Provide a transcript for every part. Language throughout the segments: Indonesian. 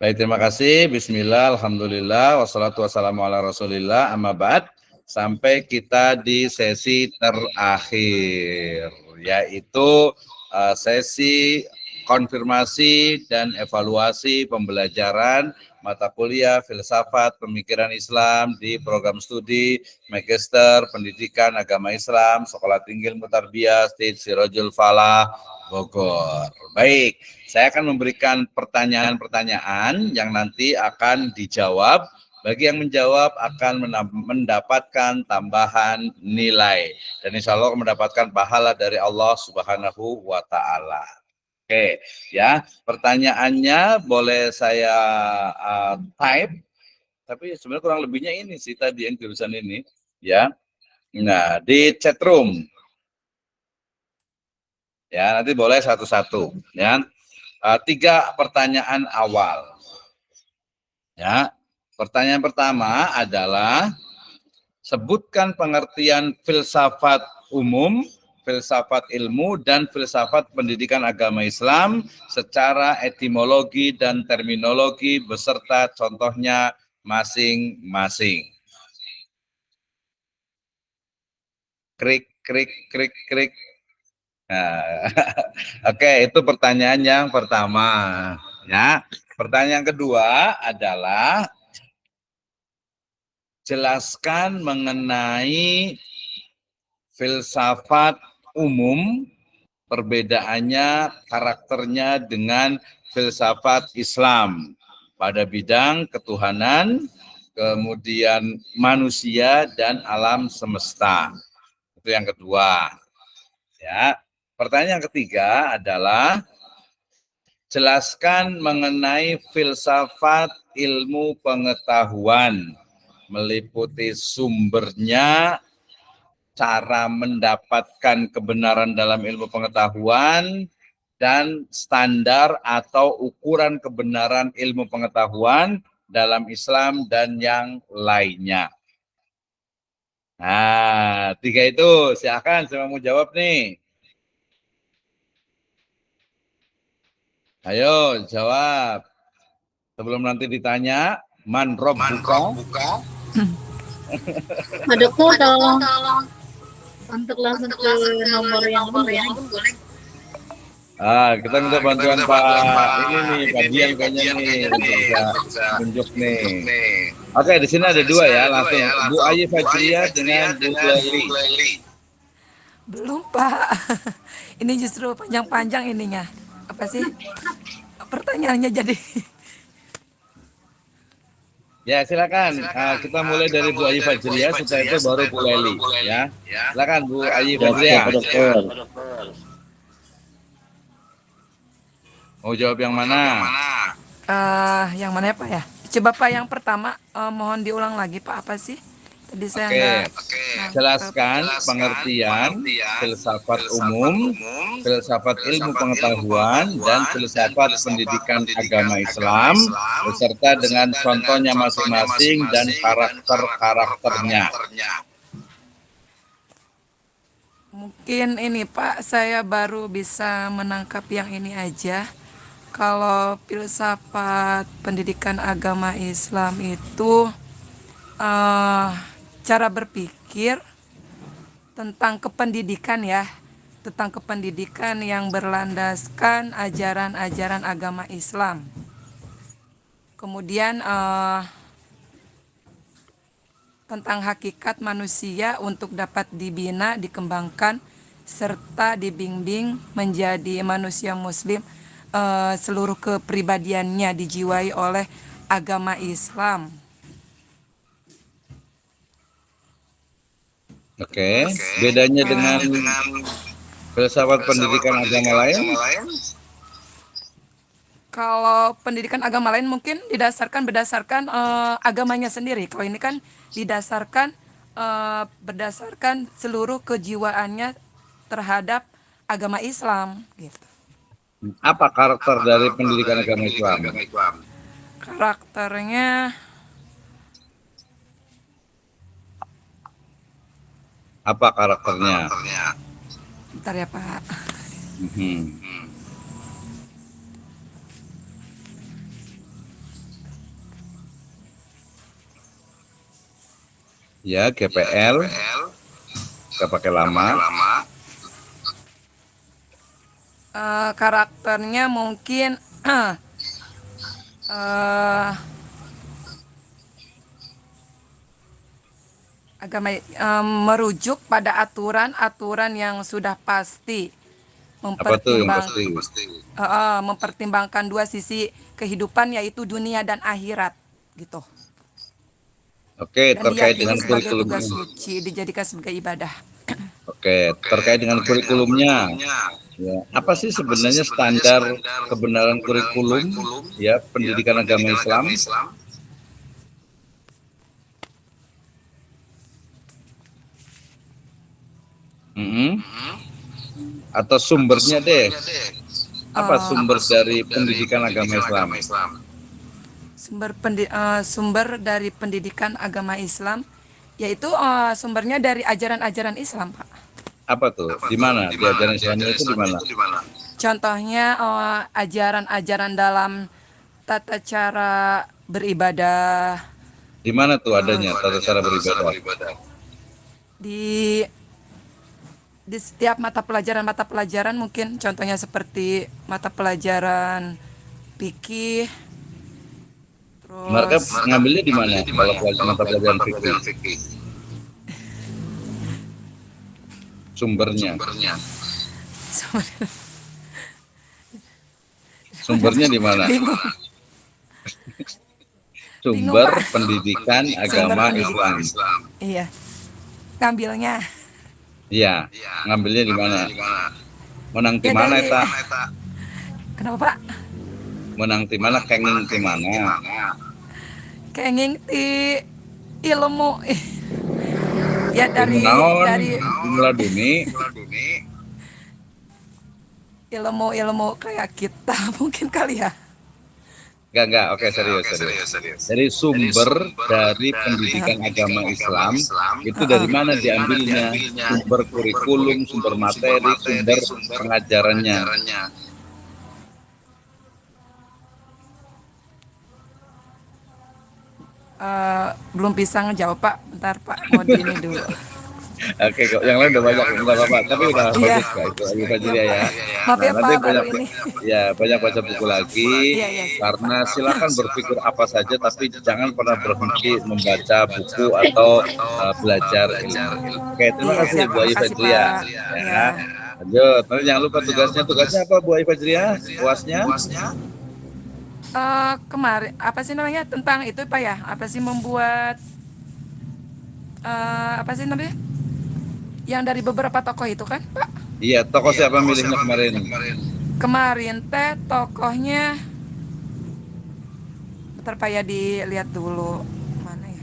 Baik, terima kasih. Bismillah, alhamdulillah, wassalatu wassalamu ala rasulillah, amma ba'd. Sampai kita di sesi terakhir, yaitu sesi konfirmasi dan evaluasi pembelajaran mata kuliah filsafat pemikiran Islam di program studi Magister Pendidikan Agama Islam Sekolah Tinggi Ilmu Tarbiyah State Sirajul Falah Bogor. Baik, saya akan memberikan pertanyaan-pertanyaan yang nanti akan dijawab. Bagi yang menjawab akan mendapatkan tambahan nilai. Dan insya Allah mendapatkan pahala dari Allah Subhanahu wa Ta'ala. Oke, ya. Pertanyaannya boleh saya type, tapi sebenarnya kurang lebihnya ini sih tadi yang jurusan ini, ya. Nah, di chat room. Ya, nanti boleh satu-satu, ya. 3 pertanyaan awal. Ya. Pertanyaan pertama adalah sebutkan pengertian filsafat umum, filsafat ilmu, dan filsafat pendidikan agama Islam secara etimologi dan terminologi beserta contohnya masing-masing. Krik, krik, krik, krik. Nah, oke, itu pertanyaan yang pertama. Ya, pertanyaan kedua adalah jelaskan mengenai filsafat umum, perbedaannya, karakternya dengan filsafat Islam pada bidang ketuhanan, kemudian manusia dan alam semesta. Itu yang kedua. Ya. Pertanyaan yang ketiga adalah jelaskan mengenai filsafat ilmu pengetahuan, meliputi sumbernya, cara mendapatkan kebenaran dalam ilmu pengetahuan, dan standar atau ukuran kebenaran ilmu pengetahuan dalam Islam dan yang lainnya. Nah, 3 itu. Silakan, saya mau jawab nih. Ayo, jawab. Sebelum nanti ditanya, man robbuka? Adakah kalau untuk langsung ke nomor yang boleh? Kita minta bantuan Pak ini nih, Pak Dian kayaknya nih bisa tunjuk nih. Oke, di sini ada 2 ya, langsung Bu Ayi Fajriah dengan Bu Leli. Belum, Pak. Ini justru panjang-panjang ininya. Apa sih pertanyaannya jadi? Ya, silakan. Kita mulai dari Bu Ayi Fajriah, setelah itu baru Bu Leli ya. Silakan Bu Ayi Fajriah. Mau jawab yang mana? Yang mana ya, Pak ya? Coba Pak yang pertama, mohon diulang lagi Pak, apa sih? Tadi saya nggak. Jelaskan pengertian filsafat umum, filsafat ilmu pengetahuan, dan filsafat pendidikan agama Islam, beserta dengan contohnya masing-masing dan karakter-karakternya. Mungkin ini Pak, saya baru bisa menangkap yang ini aja. Kalau filsafat pendidikan agama Islam itu cara berpikir tentang kependidikan ya, tentang kependidikan yang berlandaskan ajaran-ajaran agama Islam. Kemudian tentang hakikat manusia untuk dapat dibina, dikembangkan, serta dibimbing menjadi manusia muslim, seluruh kepribadiannya dijiwai oleh agama Islam. Oke, bedanya dengan filsafat pendidikan agama lain? Kalau pendidikan agama lain mungkin berdasarkan agamanya sendiri. Kalau ini kan berdasarkan seluruh kejiwaannya terhadap agama Islam gitu. Apa karakter dari pendidikan agama Islam? Karakternya Apa karakternya? bentar ya Pak. Ya, GPL, nggak pakai lama. Karakternya mungkin eh, merujuk pada aturan-aturan yang sudah pasti, Apa tuh yang pasti? mempertimbangkan dua sisi kehidupan yaitu dunia dan akhirat gitu. Oke, Dan terkait diyakini dengan sebagai kurikulumnya. tugas suci, dijadikan sebagai ibadah. Oke, terkait dengan kurikulumnya. Ya, apa sih sebenarnya standar kebenaran kurikulum ya pendidikan agama Islam? Mm-mm. Atau sumbernya deh. Apa sumber dari pendidikan agama Islam? Sumber dari pendidikan agama Islam yaitu sumbernya dari ajaran-ajaran Islam, Pak. Apa tuh? Di mana? Di ajaran Islamnya itu di mana? Contohnya ajaran-ajaran dalam tata cara beribadah Di mana tuh adanya tata cara beribadah? di di setiap mata pelajaran mungkin contohnya seperti mata pelajaran fikih, Mereka terus ngambilnya di mana? Kalau mata pelajaran fikih, sumbernya. Sumbernya di mana? bingung bingung Sumber Pak. pendidikan agama Islam. Iya, ngambilnya Iya, ngambilnya di mana? Menang di ya mana dari eta? kenapa Pak? Menang di mana? Kenging di mana? Kenging di ilmu ya Ilmu dari naon? dari Ilmu laduni. ilmu kayak kita mungkin kali ya. Enggak. Oke, serius. Dari sumber dari pendidikan agama Islam itu dari mana diambilnya? Sumber kurikulum, sumber materi, sumber pengajarannya. Belum bisa ngejawab Pak, bentar Pak, mau di ini dulu. Oke, kok yang lain udah banyak, enggak apa-apa. Tapi udah Iya. bagus kok itu Abi Fajria ya. Maaf Nah, ya nanti Pak, baru banyak ini. banyak baca buku lagi. Iya, siap, Karena Pak. silakan berpikir apa saja, tapi jangan pernah berhenti membaca buku atau belajar ilmu. Oke, terima Iya, kasih siap. Bu Ayu Makasih Fajria. Pak. Ya, Iya. lanjut. Nanti jangan lupa tugasnya. Tugasnya apa Bu Ayu Fajria? Puasnya? Kemarin apa sih namanya tentang itu Pak ya? Apa sih membuat apa sih namanya? Yang dari beberapa tokoh itu kan, Pak? Iya, tokoh siapa milihnya kemarin? Kemarin teh tokohnya bentar Pak ya dilihat dulu mana ya?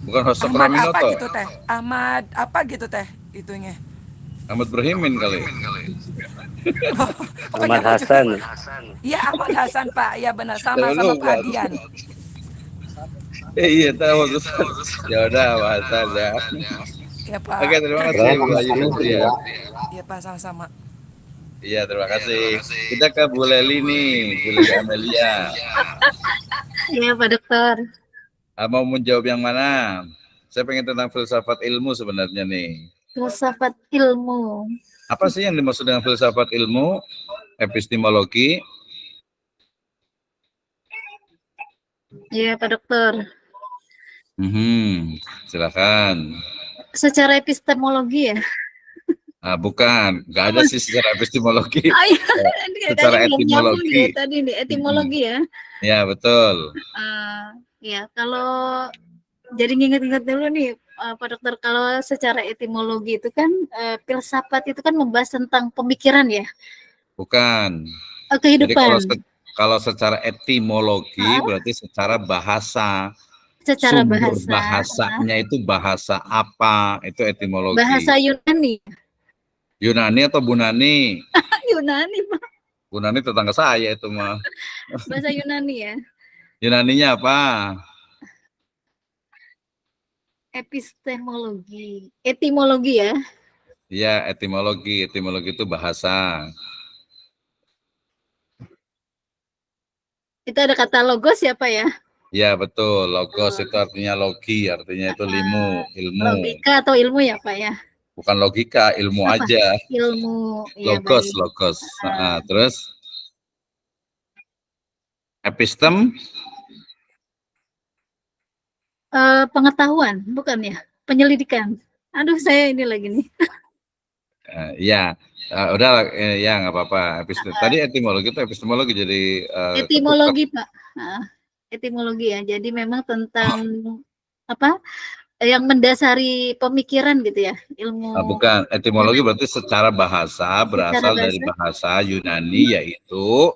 Bukan Hosok Ahmad apa Raminoto. gitu teh? Ahmad apa gitu teh itunya? Ahmad Berhimin kali. Pokoknya Ahmad Hasan. Iya Ahmad Hasan Pak, iya benar Jangan sama lupa. Pak Dian. Iya tahu. Ya udah, bahasa ya. Ya Pak. Oke, terima kasih Bu Ayu Fajria. Iya Pak sama-sama. Iya, terima kasih. Kita ke Bu Leli nih, Bu Leli Amelia. Iya, Pak Dokter. Mau menjawab yang mana? Saya pengen tentang filsafat ilmu sebenarnya nih. Filsafat ilmu. Apa sih yang dimaksud dengan filsafat ilmu? Epistemologi. Iya, Pak Dokter. Silakan. Secara epistemologi ya. Bukan, nggak ada sih secara epistemologi. Oh iya, Secara tadi belum nyambung etimologi. ya, tadi nih etimologi ya. Ya, betul. Ya, kalau jadi nginget-nginget dulu nih, Pak Dokter, kalau secara etimologi itu kan filsafat itu kan membahas tentang pemikiran ya, Bukan. Jadi kehidupan. kalau secara etimologi berarti secara bahasa. Secara Sumber bahasa. bahasanya itu bahasa apa? Itu etimologi. Bahasa Yunani. Yunani atau Bunani? Yunani, Pak. Bunani tetangga saya itu mah. Bahasa Yunani ya. Yunaninya apa? Epistemologi. Etimologi ya. Iya, etimologi. Etimologi itu bahasa. Itu ada kata logos ya, Pak ya? Ya betul, logos Oh, itu artinya logi, artinya itu ilmu. logika atau ilmu ya Pak ya? Bukan logika, ilmu Apa? aja. Ilmu, ya Logos, baik. logos. Ah, Terus epistem, pengetahuan, bukan ya? Penyelidikan. Aduh, saya ini lagi nih. ya, udah, ya nggak apa-apa. Tadi etimologi itu epistemologi jadi ketukar. Etimologi Pak. Ah, etimologi ya. Jadi memang tentang apa? Yang mendasari pemikiran gitu ya, ilmu Bukan, etimologi berarti secara bahasa secara berasal dari bahasa. bahasa Yunani yaitu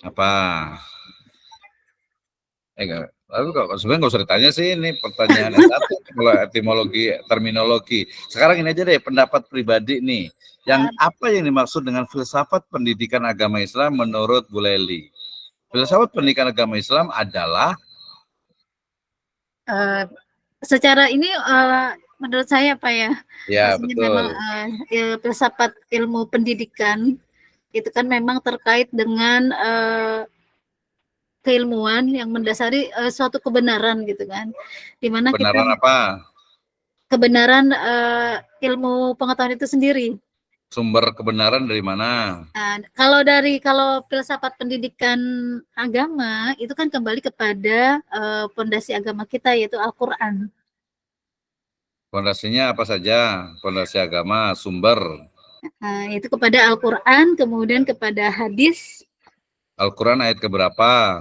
apa? Tapi kok sebenarnya nggak usah ditanya sih, ini pertanyaan S1 kalau etimologi, terminologi. Sekarang ini aja deh, pendapat pribadi nih. Yang apa yang dimaksud dengan filsafat pendidikan agama Islam menurut Bu Leli? Filsafat pendidikan agama Islam adalah Uh, secara ini menurut saya Pak ya, ya maksudnya memang betul. filsafat ilmu pendidikan itu kan memang terkait dengan keilmuan yang mendasari suatu kebenaran gitu kan, dimana kita Kebenaran apa? kebenaran ilmu pengetahuan itu sendiri. Sumber kebenaran dari mana? Nah, kalau filsafat pendidikan agama itu kan kembali kepada pondasi agama kita yaitu Al-Qur'an. Fondasinya apa saja? Fondasi agama, sumber. Itu kepada Al-Qur'an, kemudian kepada hadis. Al-Quran ayat keberapa?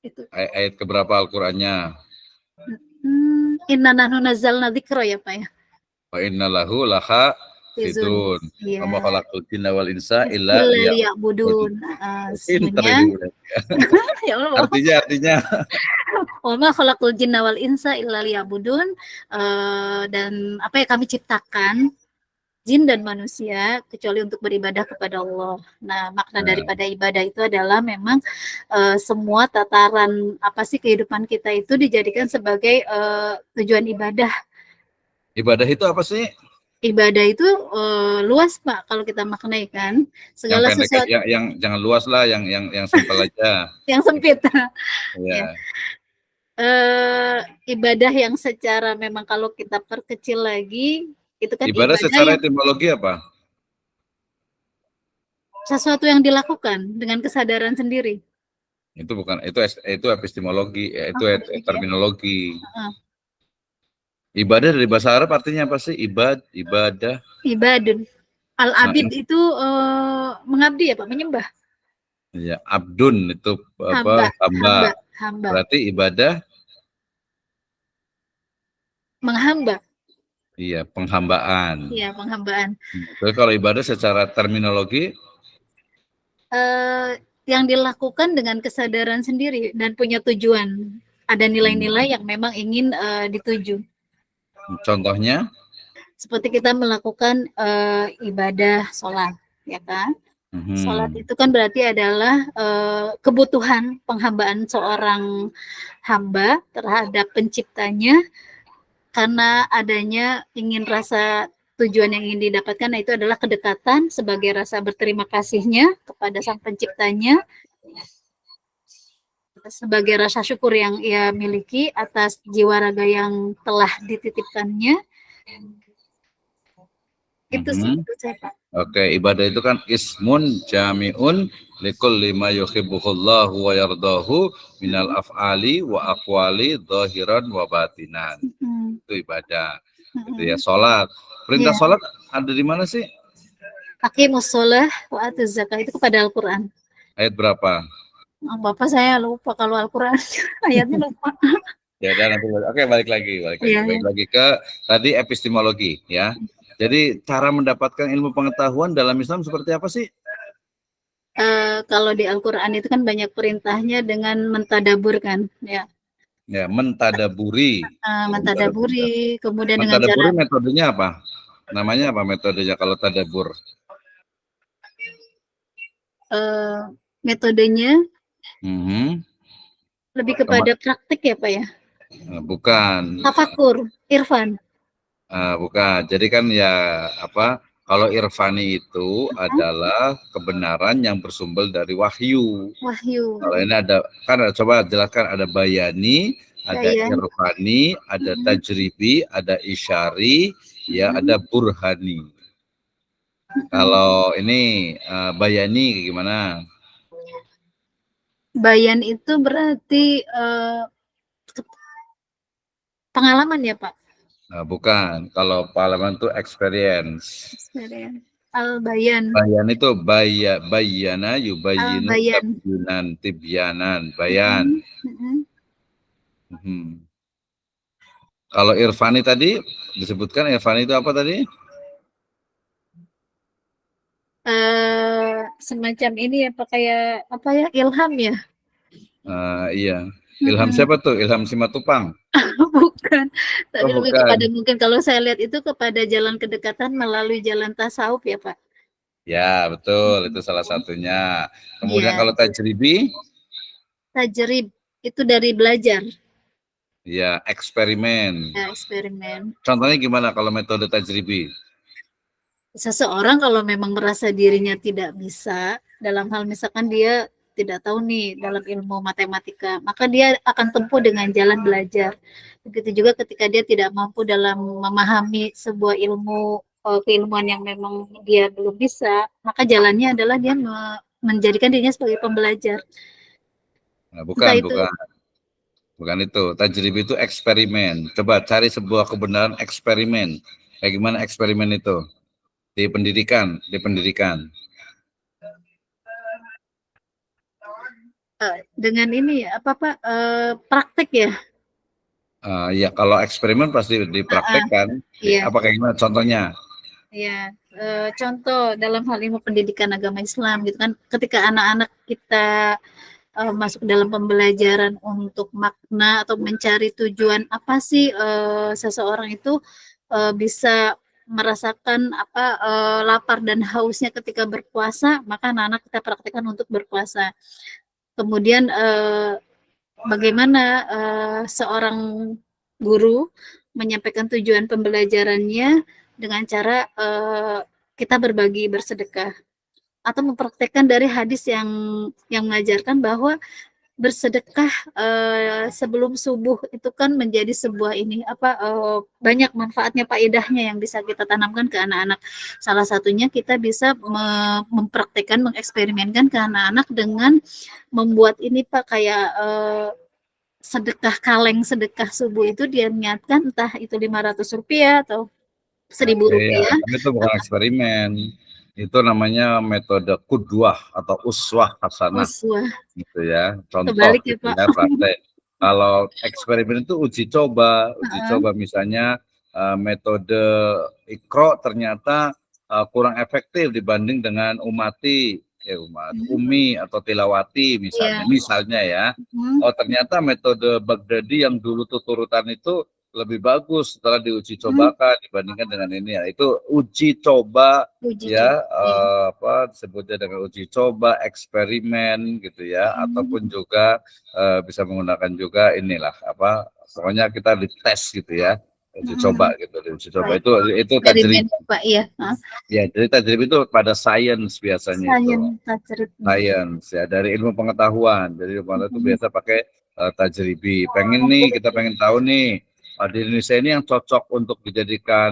Itu. Ayat keberapa Al-Qurannya? Inna nahnu nazzalna dzikra ya Pak ya. Wa inna lahu laha Fizun. fidun. Iya. Wa ma khalaqul jinna wal insa illa liya'budun. Pinter Sesungguhnya ini. ya Allah. Artinya Wa ma khalaqul jinna wal insa illa liya'budun. Dan apa ya, kami ciptakan jin dan manusia kecuali untuk beribadah kepada Allah. Nah, makna daripada ibadah itu adalah memang semua tataran apa sih kehidupan kita itu dijadikan sebagai tujuan ibadah. Ibadah itu apa sih? Ibadah itu luas Pak kalau kita maknai kan. Segala Yang pendek, sesuatu yang jangan luas lah, yang simpel aja. yang sempit. Ya. Ibadah yang secara memang kalau kita perkecil lagi itu kan Ibadah ibadah secara yang etimologi apa? sesuatu yang dilakukan dengan kesadaran sendiri. Itu bukan, itu epistemologi, itu terminologi. Ibadah dari bahasa Arab artinya apa sih? Ibadah. Ibadun. Al-abid itu mengabdi ya Pak, menyembah. Ya, abdun itu apa? Hamba. Berarti ibadah menghamba. Iya, penghambaan. Iya, penghambaan. Jadi kalau ibadah secara terminologi yang dilakukan dengan kesadaran sendiri dan punya tujuan. Ada nilai-nilai yang memang ingin dituju. Contohnya? Seperti kita melakukan ibadah sholat, ya kan? Sholat itu kan berarti adalah kebutuhan penghambaan seorang hamba terhadap penciptanya karena adanya ingin rasa tujuan yang ingin didapatkan, itu adalah kedekatan sebagai rasa berterima kasihnya kepada sang penciptanya, sebagai rasa syukur yang ia miliki atas jiwa raga yang telah dititipkannya. Itu sih saya Pak. Oke, ibadah itu kan ismun jami'un likulli ma yuhibbuhullahu wa yardahu minal af'ali wa aqwali dhahiran wa batinan. Itu ibadah. Itu ya, sholat. Perintah sholat ada di mana sih? Aqimus sholah wa atuz zakah, itu kepada Al-Qur'an. Ayat berapa? Bapak saya lupa kalau Al-Qur'an. Ayatnya lupa. Ya udah, nanti oke, balik lagi ke tadi epistemologi ya. Jadi cara mendapatkan ilmu pengetahuan dalam Islam seperti apa sih? Kalau di Al-Qur'an itu kan banyak perintahnya dengan mentadabur kan, ya. Ya, mentadaburi. Mentadaburi, kemudian dengan cara metodenya apa? Namanya apa metodenya kalau tadabur? Metodenya lebih kepada praktik ya Pak ya? Bukan. Tafakur, irfan. Bukan. Jadi kan ya apa? Kalau irfani itu adalah kebenaran yang bersumber dari wahyu. Wahyu. Kalau ini ada, kan coba jelaskan, ada bayani, ada irfani, ada tajribi, ada isyari, ya ada burhani. Kalau ini bayani gimana? Bayan itu berarti pengalaman ya Pak? Bukan, kalau pengalaman itu experience. Al-bayan. Bayan itu bayana yubayinu tabyunan tibyanan bayan. Kalau irfani tadi disebutkan, irfani itu apa tadi? Semacam ini ya Pak, kayak apa ya, ilham ya? Iya. Ilham siapa tuh? Ilham Simatupang? Bukan. Tapi lebih bukan. kepada, mungkin kalau saya lihat itu kepada jalan kedekatan melalui jalan tasawuf ya Pak. Ya betul, itu salah satunya. Kemudian kalau tajribi? Tajrib itu dari belajar. Ya, eksperimen. Ya, eksperimen. Contohnya gimana kalau metode tajribi? Seseorang kalau memang merasa dirinya tidak bisa, dalam hal misalkan dia tidak tahu nih dalam ilmu matematika, maka dia akan tempuh dengan jalan belajar. Begitu juga ketika dia tidak mampu dalam memahami sebuah ilmu, keilmuan yang memang dia belum bisa, maka jalannya adalah dia menjadikan dirinya sebagai pembelajar. Nah, bukan itu. Tajribi itu eksperimen. Coba cari sebuah kebenaran eksperimen. Kayak gimana eksperimen itu? Di pendidikan. Dengan ini apa Pak, praktek ya? Ya kalau eksperimen pasti dipraktekkan. Apa kayak gimana contohnya? Ya, contoh dalam hal ilmu pendidikan agama Islam gitu kan, ketika anak-anak kita masuk dalam pembelajaran untuk makna atau mencari tujuan apa sih seseorang itu bisa merasakan apa lapar dan hausnya ketika berpuasa, maka anak-anak kita praktekkan untuk berpuasa. Kemudian bagaimana seorang guru menyampaikan tujuan pembelajarannya dengan cara kita berbagi bersedekah, atau mempraktekkan dari hadis yang mengajarkan bahwa bersedekah sebelum subuh itu kan menjadi sebuah ini apa banyak manfaatnya, faedahnya yang bisa kita tanamkan ke anak-anak. Salah satunya kita bisa mempraktekkan, mengeksperimenkan ke anak-anak dengan membuat ini Pak, kayak sedekah kaleng, sedekah subuh itu dia niatkan entah itu Rp500 atau Rp1.000. Itu bukan eksperimen. Itu namanya metode kudwah atau uswah hasanah. Gitu ya. Contoh gitu ya, praktek. Kalau eksperimen itu uji coba misalnya metode Iqra ternyata kurang efektif dibanding dengan Umi atau Tilawati misalnya ya. Oh ternyata metode Baghdadi yang dulu tuturutan itu lebih bagus setelah diuji cobakan dibandingkan dengan ini ya. Itu uji coba apa disebutnya dengan uji coba, eksperimen gitu ya, ataupun juga bisa menggunakan juga inilah apa, pokoknya kita dites gitu ya, uji coba gitu, uji coba itu tajrib Pak ya. Ya, jadi tajrib itu pada sains biasanya sains ya, dari ilmu pengetahuan. Jadi ilmu pengetahuan itu biasa pakai tajribi. Kita pengen tahu nih di Indonesia ini yang cocok untuk dijadikan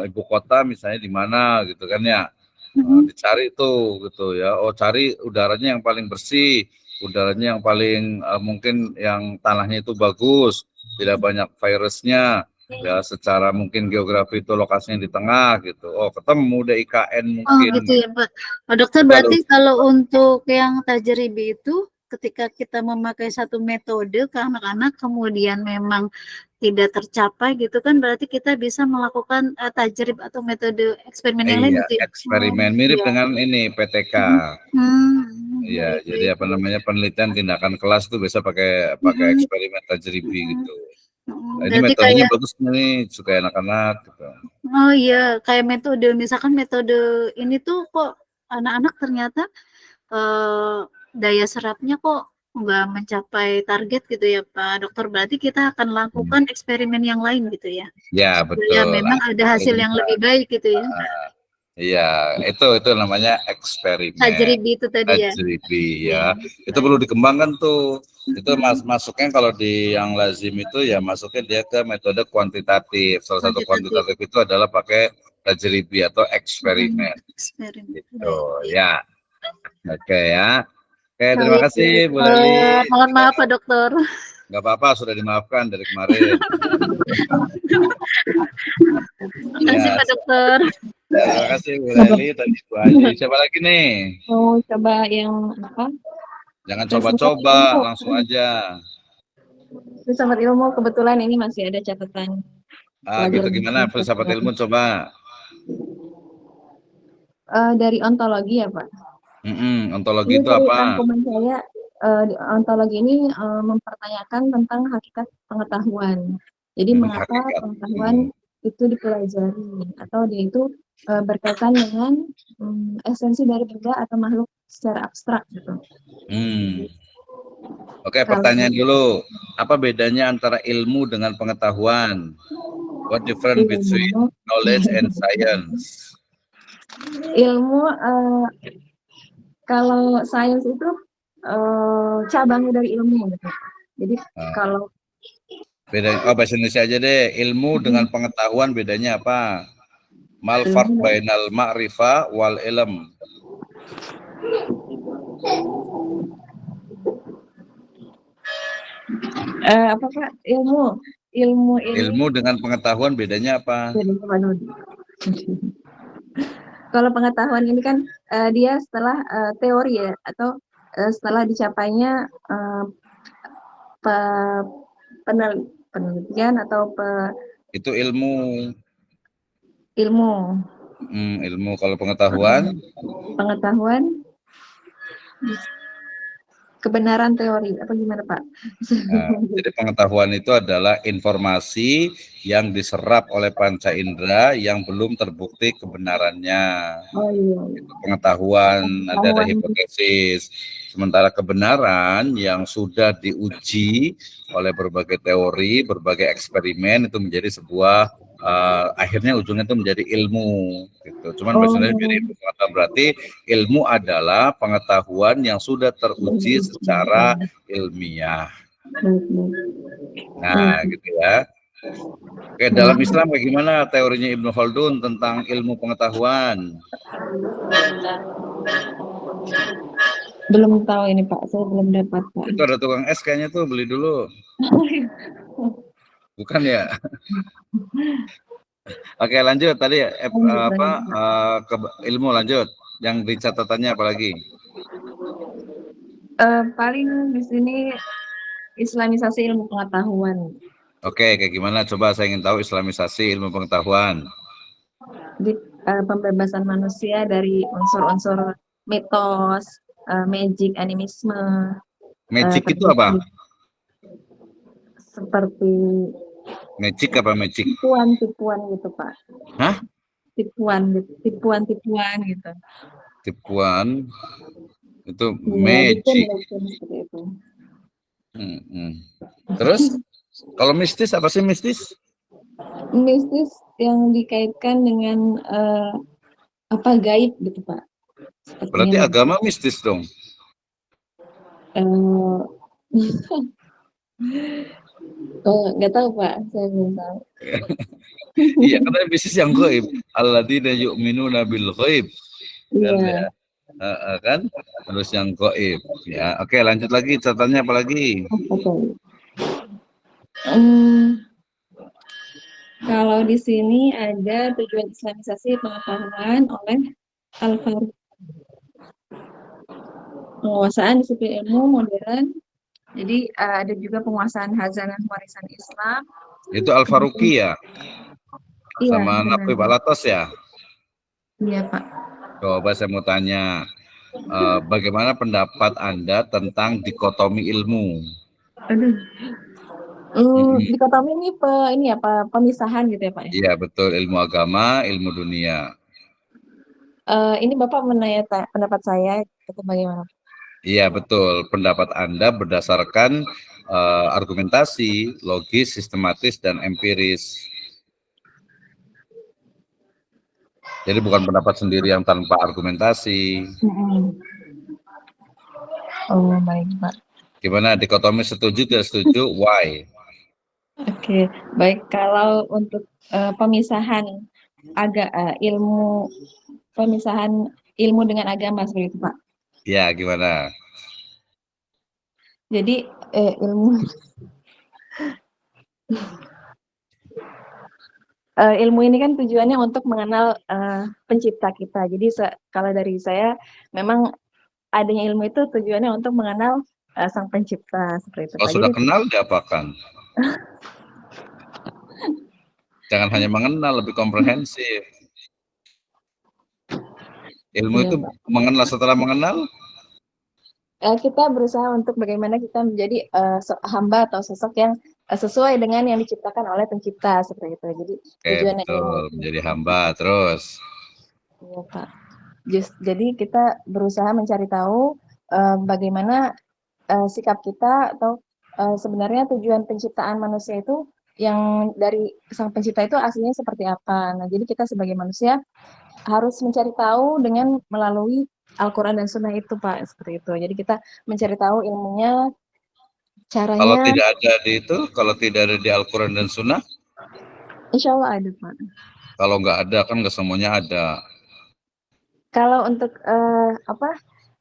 ibu kota misalnya di mana gitu kan ya. Dicari itu gitu ya. Oh, cari udaranya yang paling bersih, udaranya yang paling mungkin yang tanahnya itu bagus, tidak banyak virusnya. Ya secara mungkin geografi itu lokasinya di tengah gitu. Oh, ketemu deh IKN mungkin. Oh, gitu ya, Pak. Pak Dokter, berarti kalau untuk yang tajribi itu ketika kita memakai satu metode ke anak-anak kemudian memang tidak tercapai gitu kan, berarti kita bisa melakukan tajrib atau metode eksperimen yang lain gitu ya? Eksperimen mirip dengan ini PTK. Iya, jadi apa namanya penelitian tindakan kelas tuh biasa pakai eksperimen tajribi gitu. Nah, ini metodenya bagus nih, suka anak-anak gitu. Oh iya, kayak metode, misalkan metode ini tuh kok anak-anak ternyata daya serapnya kok nggak mencapai target gitu ya Pak Dokter, berarti kita akan lakukan eksperimen yang lain gitu ya, Ya, supaya betul. memang ada hasil yang lebih baik gitu ya. Iya, itu namanya eksperimen. Tajribi itu tadi ya. Tajribi ya. Itu perlu dikembangkan tuh. Itu masuknya kalau di yang lazim itu ya masuknya dia ke metode kuantitatif. Salah satu kuantitatif itu adalah pakai tajribi atau eksperimen. Eksperimen. Gitu ya. Oke ya. Oke, terima Baik. kasih Bu Leli. Mohon maaf Pak Dokter. Nggak apa-apa, sudah dimaafkan dari kemarin. Terima kasih Pak Dokter. Terima kasih Bu Leli, tadi Bu Haji. Siapa lagi nih? Mau coba yang apa? Jangan coba-coba, langsung aja. Filsafat ilmu, kebetulan ini masih ada catatan. Gitu gimana filsafat ilmu coba? Dari ontologi ya Pak. Ontologi Ini itu dari apa? rangkuman saya, ontologi ini mempertanyakan tentang hakikat pengetahuan. Jadi mengapa pengetahuan itu dipelajari atau dia itu berkaitan dengan esensi dari benda atau makhluk secara abstrak gitu. Oke, pertanyaan dulu. Apa bedanya antara ilmu dengan pengetahuan? What difference between knowledge and science? Ilmu, kalau sains itu cabang dari ilmu gitu. Jadi kalau beda, bahasa Indonesia aja deh. Ilmu dengan pengetahuan bedanya apa? Mal farq bainal ma'rifah wal ilm. Apa Pak? Ilmu dengan pengetahuan bedanya apa? Kalau pengetahuan ini kan dia setelah teori ya, atau setelah dicapainya penelitian atau itu ilmu. Ilmu. Kalau pengetahuan? Pengetahuan kebenaran teori apa gimana Pak? Jadi pengetahuan itu adalah informasi yang diserap oleh panca indera yang belum terbukti kebenarannya. Itu pengetahuan, ada hipotesis. Sementara kebenaran yang sudah diuji oleh berbagai teori, berbagai eksperimen itu menjadi sebuah akhirnya ujungnya itu menjadi ilmu gitu. Cuman biasanya jadi ilmu pengetahuan, berarti ilmu adalah pengetahuan yang sudah teruji secara ilmiah. Nah, gitu ya. Oke, dalam Islam bagaimana teorinya Ibnu Khaldun tentang ilmu pengetahuan? Belum tahu ini Pak, saya belum dapat Pak. Itu ada tukang es kayaknya tuh, beli dulu. Bukan ya? Oke, lanjut tadi ilmu lanjut. Yang di catatannya apa lagi? Paling di sini islamisasi ilmu pengetahuan. Oke, kayak gimana? Coba saya ingin tahu islamisasi ilmu pengetahuan. Di pembebasan manusia dari unsur-unsur mitos, magic, animisme. Magic itu apa? Seperti magic apa magic? Tipuan gitu Pak. Hah? Tipuan gitu. Tipuan itu magic. Terus kalau mistis apa sih mistis? Mistis yang dikaitkan dengan gaib gitu Pak. Berarti agama mistis dong. Nggak tahu Pak, saya belum tahu. Iya, karena bisnis yang gaib. Alladzina yu'minuna bil ghaib. Iya. Kan? Terus yang gaib. Ya, oke, lanjut lagi. Catatannya apa lagi? Kalau di sini ada tujuan islamisasi pengetahuan oleh Al-Farabi. Penguasaan disiplin ilmu modern. Jadi ada juga penguasaan hazanah warisan Islam. Itu Al-Faruqi ya? Iya, sama Naqib Al-Atas ya? Iya Pak. Coba saya mau tanya, bagaimana pendapat Anda tentang dikotomi ilmu? Dikotomi ini pemisahan gitu ya Pak? Iya betul, ilmu agama, ilmu dunia. Ini Bapak menanya pendapat saya itu bagaimana? Iya betul, pendapat Anda berdasarkan argumentasi, logis, sistematis, dan empiris. Jadi bukan pendapat sendiri yang tanpa argumentasi. Oh, baik, Pak. Gimana, dikotomi setuju tidak setuju? Why? Oke, baik. Kalau untuk pemisahan pemisahan ilmu dengan agama seperti itu, Pak. Ya, gimana? Jadi ilmu ini kan tujuannya untuk mengenal pencipta kita. Jadi kalau dari saya, memang adanya ilmu itu tujuannya untuk mengenal sang pencipta seperti itu, Kalau Pak. sudah Jadi kenal, diapakan? Jangan hanya mengenal, lebih komprehensif. Ilmu iya, itu Pak. mengenal setelah mengenal? Kita berusaha untuk bagaimana kita menjadi hamba atau sosok yang sesuai dengan yang diciptakan oleh pencipta seperti itu. Jadi Oke, tujuannya betul. Menjadi hamba, terus? iya, Pak. Jadi kita berusaha mencari tahu bagaimana sikap kita atau sebenarnya tujuan penciptaan manusia itu yang dari sang pencipta itu aslinya seperti apa. Nah, jadi kita sebagai manusia harus mencari tahu dengan melalui Al-Quran dan Sunnah itu, Pak, seperti itu. Jadi kita mencari tahu ilmunya, Kalau caranya, tidak ada di itu, kalau tidak ada di Al-Quran dan Sunnah, insya Allah ada, Pak. kalau nggak ada kan nggak semuanya ada. Kalau untuk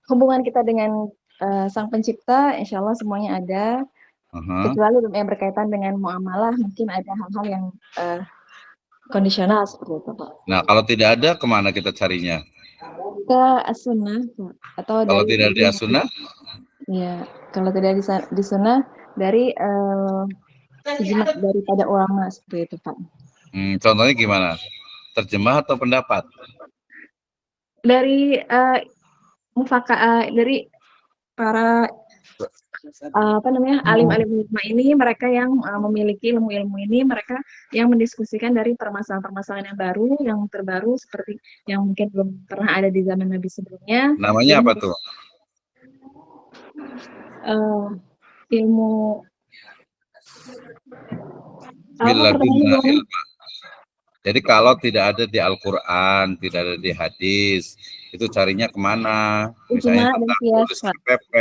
hubungan kita dengan sang pencipta, insya Allah semuanya ada. Kecuali yang berkaitan dengan muamalah, mungkin ada hal-hal yang kondisional seperti itu, Pak. Nah, kalau tidak ada, kemana kita carinya? Ke as-sunnah, Pak. Atau Kalau dari tidak di as-sunnah? ya, kalau tidak di sunnah dari ijma daripada ulama seperti itu, Pak. Contohnya gimana? Terjemah atau pendapat? Dari dari para alim-alim ulama ini, mereka yang memiliki ilmu-ilmu ini, mereka yang mendiskusikan dari permasalahan-permasalahan yang baru, yang terbaru seperti yang mungkin belum pernah ada di zaman Nabi sebelumnya. Namanya apa tuh? Ilmu Miladunna ilma. Jadi kalau tidak ada di Al-Quran, tidak ada di hadis, itu carinya kemana? Misalnya tentang tulis KPP.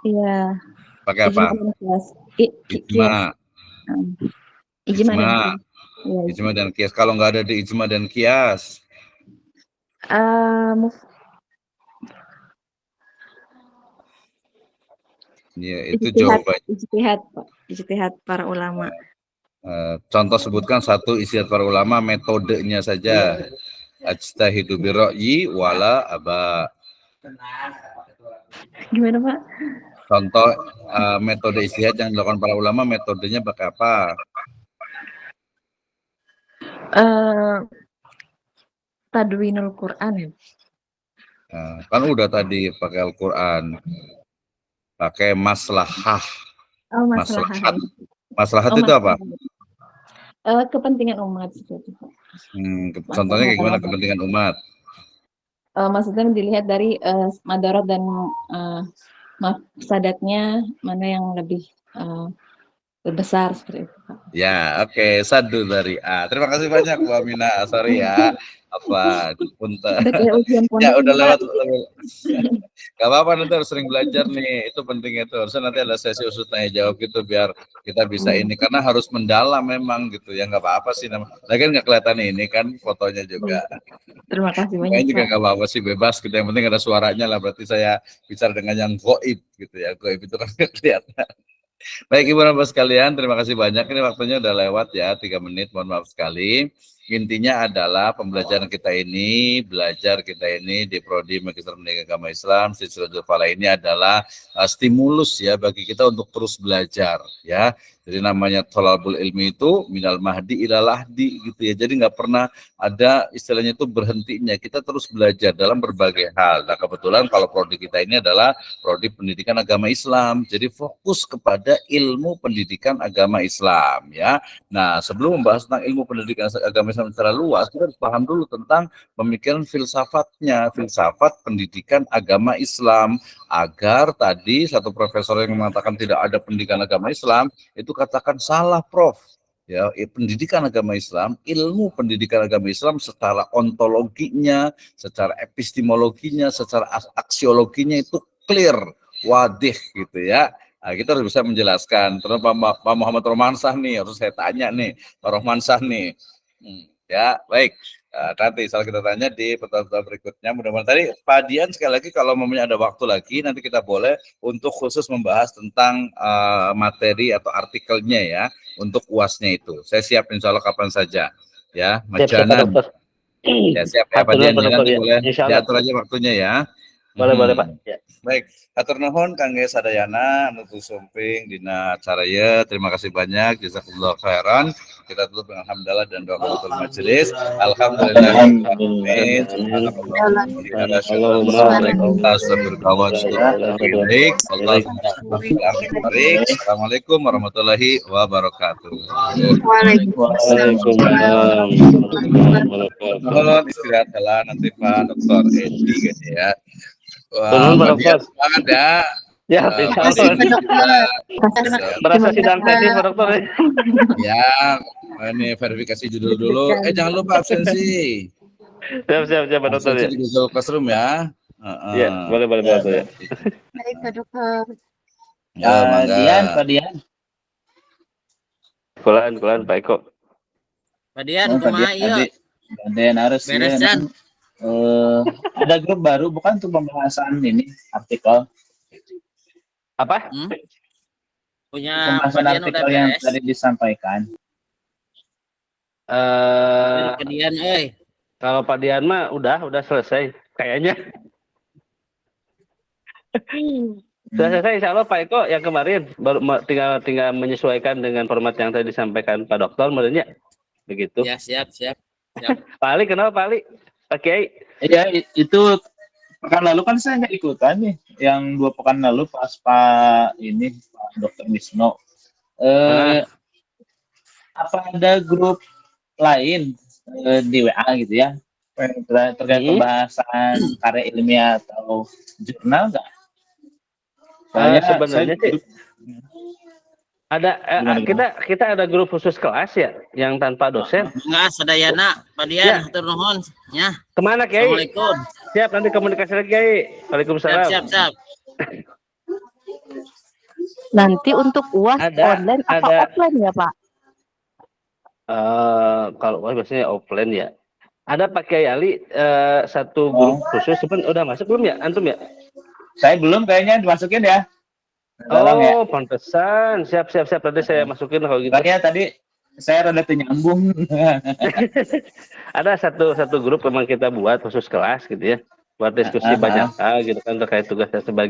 Iya. Pakai apa? Ijma. Ijma dan kias. Kalau nggak ada di ijma dan kias, ya itu jawabannya. Ijtihad para ulama. Contoh sebutkan satu ijtihad para ulama, metodenya saja. Ajtahidu bi ra'yi wala aba. Gimana, Pak? Contoh metode ijtihad yang dilakukan para ulama, metodenya pakai apa? Tadwinul Quran ya. Kan udah tadi pakai Al-Quran, pakai maslahah. Oh, maslahat. Maslahat itu apa? Kepentingan umat seperti itu. Contohnya kayak gimana kepentingan umat? Maksudnya dilihat dari madarat dan mafsadatnya mana yang lebih besar seperti itu. Ya, oke. Sadu dari A. Terima kasih banyak Bu Aminah. Sorry ya. Apa punten. Ya udah lewat. Gak apa-apa, nanti harus sering belajar nih. Itu penting itu. Harusnya nanti ada sesi usut tanya jawab gitu biar kita bisa ini, karena harus mendalam memang gitu ya. Nggak apa-apa sih. Lagian nggak kelihatan ini kan fotonya juga. Terima kasih banyak. Ini juga nggak apa-apa sih, bebas gitu. Yang penting ada suaranya lah. Berarti saya bicara dengan yang goib gitu ya. Goib itu kan nggak kelihatan. Baik Ibu Bapak sekalian, terima kasih banyak. Ini waktunya udah lewat ya, 3 menit, mohon maaf sekali. Intinya adalah pembelajaran kita ini, di Prodi Magister Pendidikan Agama Islam, Silsilatul Falah ini adalah stimulus ya bagi kita untuk terus belajar ya. Jadi namanya thalabul ilmi itu minal mahdi ilal lahdi gitu ya. Jadi nggak pernah ada istilahnya itu berhentinya. Kita terus belajar dalam berbagai hal. Nah kebetulan kalau prodi kita ini adalah prodi pendidikan agama Islam. Jadi fokus kepada ilmu pendidikan agama Islam ya. Nah sebelum membahas tentang ilmu pendidikan agama Islam Islam secara luas, kita harus paham dulu tentang pemikiran filsafatnya, filsafat pendidikan agama Islam, agar tadi satu profesor yang mengatakan tidak ada pendidikan agama Islam, itu katakan salah, Prof. Ya, pendidikan agama Islam, ilmu pendidikan agama Islam secara ontologinya, secara epistemologinya, secara aksiologinya itu clear, wadih gitu ya. Nah, kita harus bisa menjelaskan. Terus Pak Muhammad Romansah nih, harus saya tanya nih, Pak Romansah nih. Ya, baik. Nanti salah kita tanya di pertanyaan berikutnya. Mudah-mudahan tadi Pak Dian sekali lagi kalau mempunyai ada waktu lagi, nanti kita boleh untuk khusus membahas tentang materi atau artikelnya ya, untuk UASnya itu. Saya siap insya Allah kapan saja. Ya, Majanan. Ya, siap ya Pak Dian. Nanti boleh diatur aja waktunya ya. Boleh Pak. Ya. Baik, atur nuhun kangge sadayana nutu sumping dina acara ya. Terima kasih banyak, jazakumullah khairan. Kita tutup dengan hamdalah dan doa kafatul majelis. Alhamdulillah. Assalamualaikum warahmatullahi wabarakatuh. Waalaikumsalam. Mohon istirahat nanti Pak Dr. Edi gitu ya. Wah, banget ya. Ya, berasa sidang teknis Pak Dokter. Ya, ini verifikasi judul dulu. Jangan lupa absensi. Siap Pak Dokter ya. Di Google Classroom ya. Ya, boleh Pak Dokter ya. Baik Pak Dokter. Ya, Pak Dian. Kulan Pak Eko. Pak Dian, kumaha ieu? Dan harus Beresan. ada grup baru bukan untuk pembahasan ini artikel Apa? Punya Pak pembahasan Dian udah artikel yang beres. tadi disampaikan. Pak Dian, Kalau Pak Dian mah udah selesai kayaknya. Sudah selesai Insya Allah Pak Eko yang kemarin baru tinggal menyesuaikan dengan format yang tadi disampaikan Pak Dokter menurutnya begitu. Ya, siap. Pak Ali kenapa Pak Ali? Pak Kiai? Iya, itu pekan lalu kan saya nggak ikutan nih, yang 2 pekan lalu pas Pak Dr. Wisno. Apa ada grup lain di WA gitu ya terkait pembahasan karya ilmiah atau jurnal nggak? Sebenarnya sih ada kita ada grup khusus kelas ya yang tanpa dosen. Enggak, sadayana Pak Dian, hatur nuhun ya. Kemana Kiai? Assalamualaikum. Siap, nanti komunikasi lagi Kiai. Waalaikumsalam. Siap. Nanti untuk UAS online apa offline ya Pak? Kalau UAS biasanya offline ya. Ada Pak Kiai Ali satu grup khusus, sebenarnya udah masuk belum ya antum ya? Saya belum, kayaknya dimasukin ya. Oh, pantesan. Siap. Tadi saya masukin kalau gitu. Makanya tadi saya rada nyambung. Ada satu grup memang kita buat khusus kelas gitu ya. Buat diskusi banyak hal gitu kan terkait tugas dan sebagainya.